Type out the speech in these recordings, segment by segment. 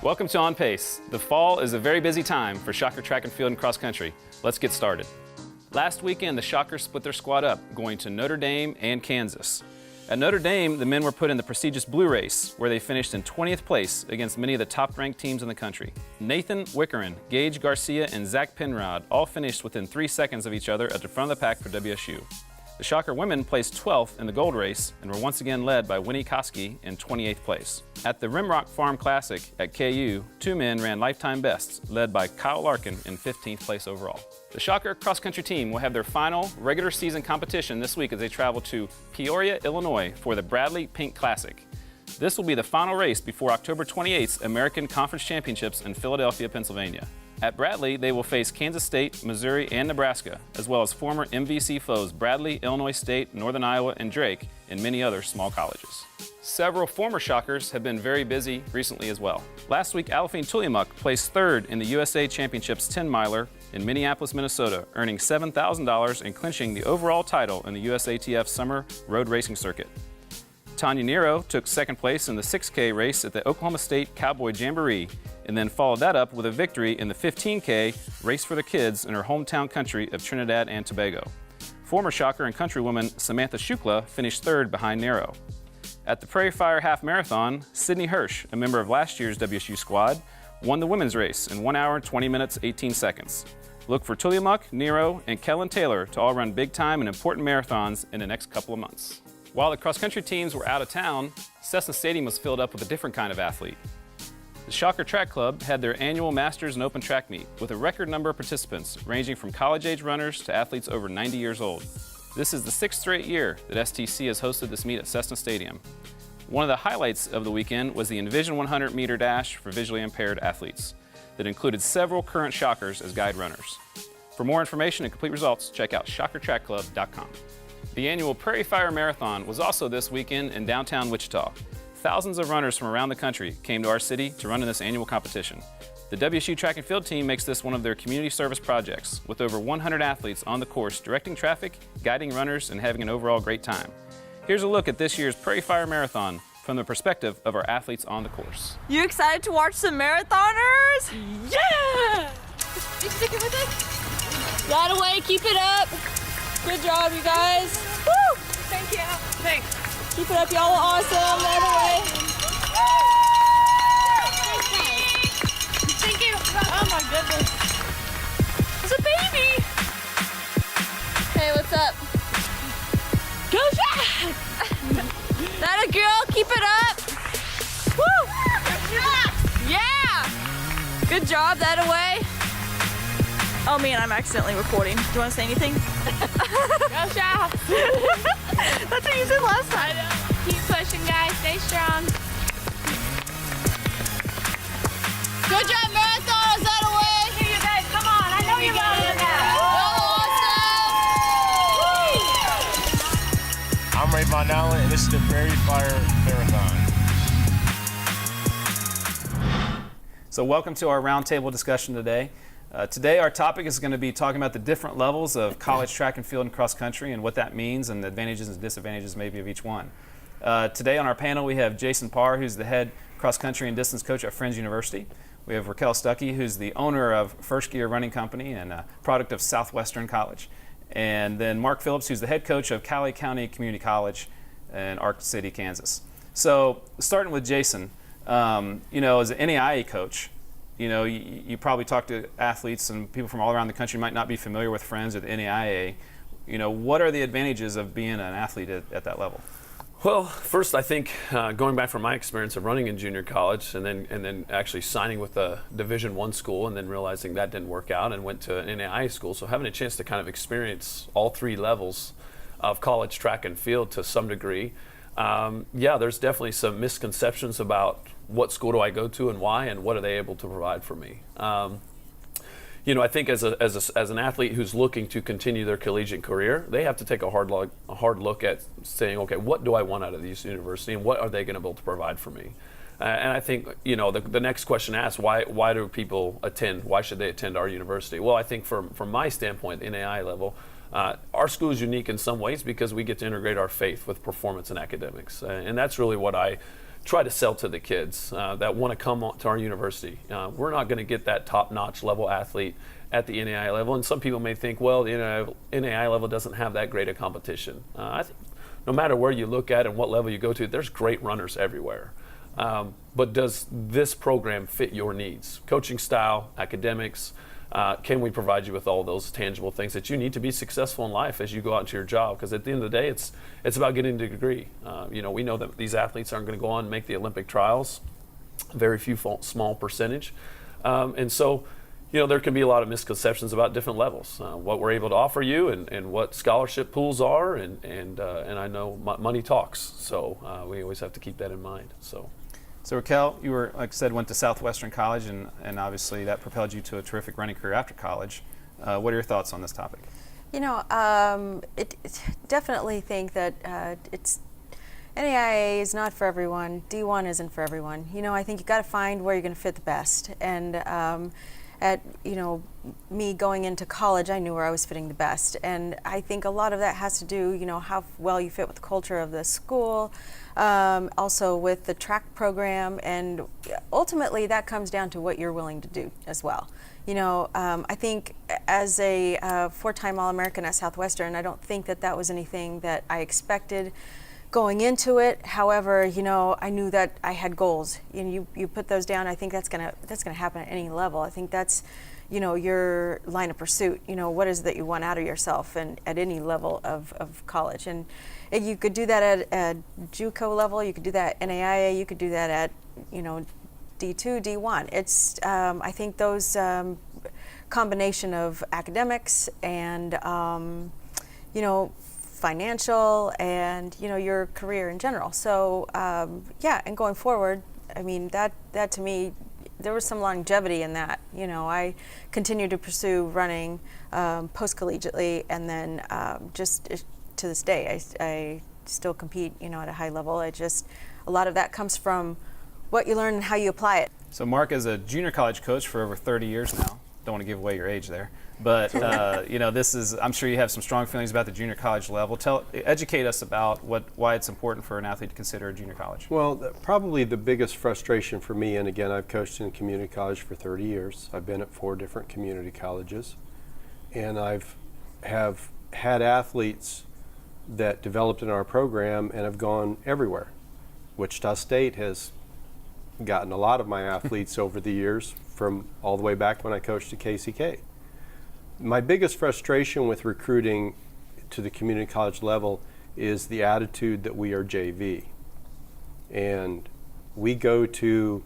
Welcome to On Pace. The fall is a very busy time for Shocker track and field and cross country. Let's get started. Last weekend, the Shockers split their squad up, going to Notre Dame and Kansas. At Notre Dame, the men were put in the prestigious Blue Race, where they finished in 20th place against many of the top-ranked teams in the country. Nathan Wickerin, Gage Garcia, and Zach Penrod all finished within 3 seconds of each other at the front of the pack for WSU. The Shocker women placed 12th in the gold race and were once again led by Winnie Koski in 28th place. At the Rimrock Farm Classic at KU, 2 men ran lifetime bests, led by Kyle Larkin in 15th place overall. The Shocker cross-country team will have their final regular season competition this week as they travel to Peoria, Illinois for the Bradley Pink Classic. This will be the final race before October 28th's American Conference Championships in Philadelphia, Pennsylvania. At Bradley, they will face Kansas State, Missouri, and Nebraska, as well as former MVC foes Bradley, Illinois State, Northern Iowa, and Drake, and many other small colleges. Several former Shockers have been very busy recently as well. Last week, Alphine Tuliamuk placed 3rd in the USA Championships 10-miler in Minneapolis, Minnesota, earning $7,000 and clinching the overall title in the USATF Summer Road Racing Circuit. Tanya Nero took 2nd place in the 6K race at the Oklahoma State Cowboy Jamboree, and then followed that up with a victory in the 15K race for the kids in her hometown country of Trinidad and Tobago. Former Shocker and countrywoman Samantha Shukla finished 3rd behind Nero. At the Prairie Fire Half Marathon, Sydney Hirsch, a member of last year's WSU squad, won the women's race in 1 hour, 20 minutes, 18 seconds. Look for Tuliamuk, Nero, and Kellen Taylor to all run big time and important marathons in the next couple of months. While the cross-country teams were out of town, Cessna Stadium was filled up with a different kind of athlete. The Shocker Track Club had their annual Masters and Open track meet with a record number of participants ranging from college-age runners to athletes over 90 years old. This is the 6th straight year that STC has hosted this meet at Cessna Stadium. One of the highlights of the weekend was the Envision 100-meter dash for visually impaired athletes that included several current Shockers as guide runners. For more information and complete results, check out shockertrackclub.com. The annual Prairie Fire Marathon was also this weekend in downtown Wichita. Thousands of runners from around the country came to our city to run in this annual competition. The WSU track and field team makes this one of their community service projects, with over 100 athletes on the course directing traffic, guiding runners, and having an overall great time. Here's a look at this year's Prairie Fire Marathon from the perspective of our athletes on the course. You excited to watch some marathoners? Yeah! You stick it with it? Right away, keep it up. Good job, you guys. Woo! Thank you. Thanks. Keep it up, y'all are awesome. Right away. Thank you. Oh my goodness. It's a baby. Hey, what's up? Go Jack! That a girl, keep it up. Woo! Yeah! Good job, that away. Oh man, I'm accidentally recording. Do you want to say anything? Go Shock! That's what you said last time. I know. Keep pushing, guys. Stay strong. Good job, marathoners, that away. Here, you guys. Come on. I know you're going to I'm Ray Von Allen, and this is the Prairie Fire Marathon. So welcome to our roundtable discussion today. Today our topic is going to be talking about the different levels of college track and field and cross country and what that means and the advantages and disadvantages maybe of each one. Today on our panel we have Jason Parr, who's the head cross country and distance coach at Friends University. We have Raquel Stuckey, who's the owner of First Gear Running Company and a product of Southwestern College. And then Mark Phillips, who's the head coach of Cowley County Community College in Ark City, Kansas. So starting with Jason, as an NAIA coach, you probably talk to athletes and people from all around the country might not be familiar with Friends or the NAIA. What are the advantages of being an athlete at that level? Well, first I think going back from my experience of running in junior college and then actually signing with a Division I school and then realizing that didn't work out and went to an NAIA school. So having a chance to kind of experience all 3 levels of college track and field to some degree. There's definitely some misconceptions about what school do I go to and why, and what are they able to provide for me. I think as an athlete who's looking to continue their collegiate career, they have to take a hard look at saying, okay, what do I want out of this university, and what are they going to be able to provide for me? And I think the next question asked, why do people attend? Why should they attend our university? Well, I think from my standpoint, the NAI level, our school is unique in some ways because we get to integrate our faith with performance and academics, and that's really what I try to sell to the kids that want to come to our university. We're not going to get that top-notch level athlete at the NAIA level, and some people may think, well, the NAIA level doesn't have that great a competition. I think no matter where you look at and what level you go to, there's great runners everywhere. But does this program fit your needs? Coaching style, academics, can we provide you with all those tangible things that you need to be successful in life as you go out into your job? Because at the end of the day, it's about getting a degree. We know that these athletes aren't going to go on and make the Olympic trials, very few, small percentage. And so, there can be a lot of misconceptions about different levels, what we're able to offer you and what scholarship pools are, and I know money talks, so we always have to keep that in mind. So Raquel, you were, like I said, went to Southwestern College, and obviously that propelled you to a terrific running career after college. What are your thoughts on this topic? Definitely think that NAIA is not for everyone. D1 isn't for everyone. I think you got to find where you're going to fit the best. And me going into college, I knew where I was fitting the best. And I think a lot of that has to do, how well you fit with the culture of the school, also with the track program, and ultimately that comes down to what you're willing to do as well. I think as a 4-time All-American at Southwestern, I don't think that was anything that I expected going into it. However, I knew that I had goals. You put those down. I think that's gonna happen at any level. I think that's, your line of pursuit. What is it that you want out of yourself, and at any level of college. And you could do that at JUCO level. You could do that at NAIA. You could do that at, D2, D1. It's I think those combination of academics and financial and your career in general. So and going forward, I mean that to me, there was some longevity in that. I continued to pursue running post-collegiately, and then just to this day I still compete at a high level. A lot of that comes from what you learn and how you apply it. So Mark is a junior college coach for over 30 years now. Don't want to give away your age there, but this is, I'm sure you have some strong feelings about the junior college level. Educate us about why it's important for an athlete to consider a junior college. Well, probably the biggest frustration for me, and again, I've coached in community college for 30 years. I've been at 4 different community colleges, and have had athletes that developed in our program and have gone everywhere. Wichita State has gotten a lot of my athletes over the years, from all the way back when I coached at KCK. My biggest frustration with recruiting to the community college level is the attitude that we are JV. And we come to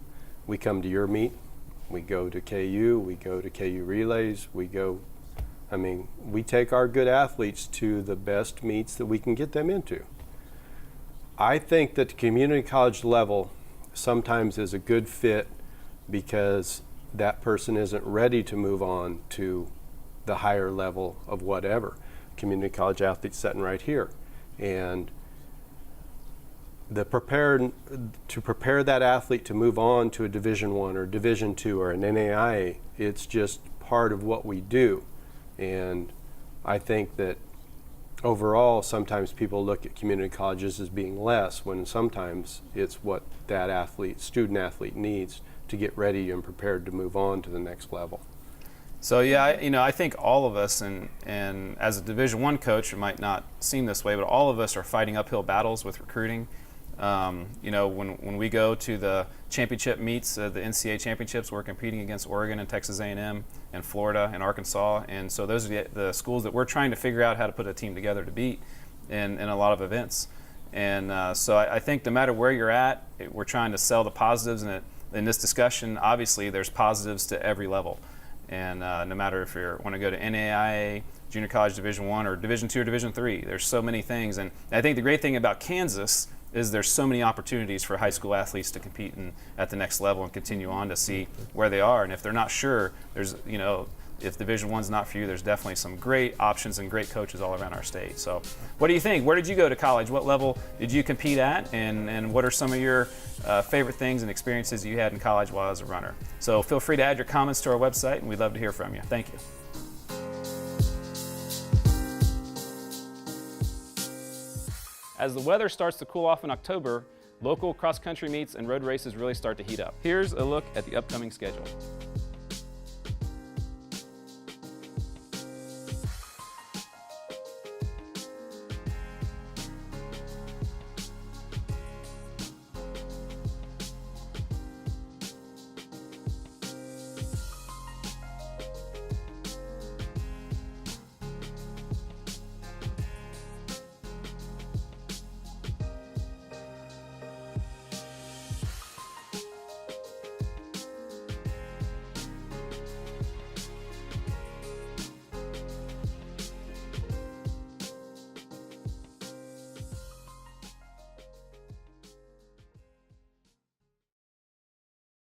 your meet, we go to KU, we go to KU relays, we take our good athletes to the best meets that we can get them into. I think that the community college level sometimes is a good fit because that person isn't ready to move on to the higher level of whatever. Community college athletes sitting right here. And to prepare that athlete to move on to a Division I or Division II or an NAIA, it's just part of what we do. And I think that overall, sometimes people look at community colleges as being less, when sometimes it's what that student athlete needs to get ready and prepared to move on to the next level. So I think all of us, and as a Division I coach, it might not seem this way, but all of us are fighting uphill battles with recruiting. When we go to the championship meets, the NCAA championships, we're competing against Oregon and Texas A&M and Florida and Arkansas, and so those are the schools that we're trying to figure out how to put a team together to beat in a lot of events. And so I think no matter where you're at, we're trying to sell the positives, and in this discussion, obviously there's positives to every level. And no matter if you want to go to NAIA, Junior College Division I, or Division II or Division III, there's so many things. And I think the great thing about Kansas is there's so many opportunities for high school athletes to compete at the next level and continue on to see where they are. And if they're not sure, there's, if Division I's not for you, there's definitely some great options and great coaches all around our state. So what do you think? Where did you go to college? What level did you compete at? And what are some of your favorite things and experiences you had in college while as a runner? So feel free to add your comments to our website, and we'd love to hear from you. Thank you. As the weather starts to cool off in October, Local cross-country meets and road races really start to heat up. Here's a look at the upcoming schedule.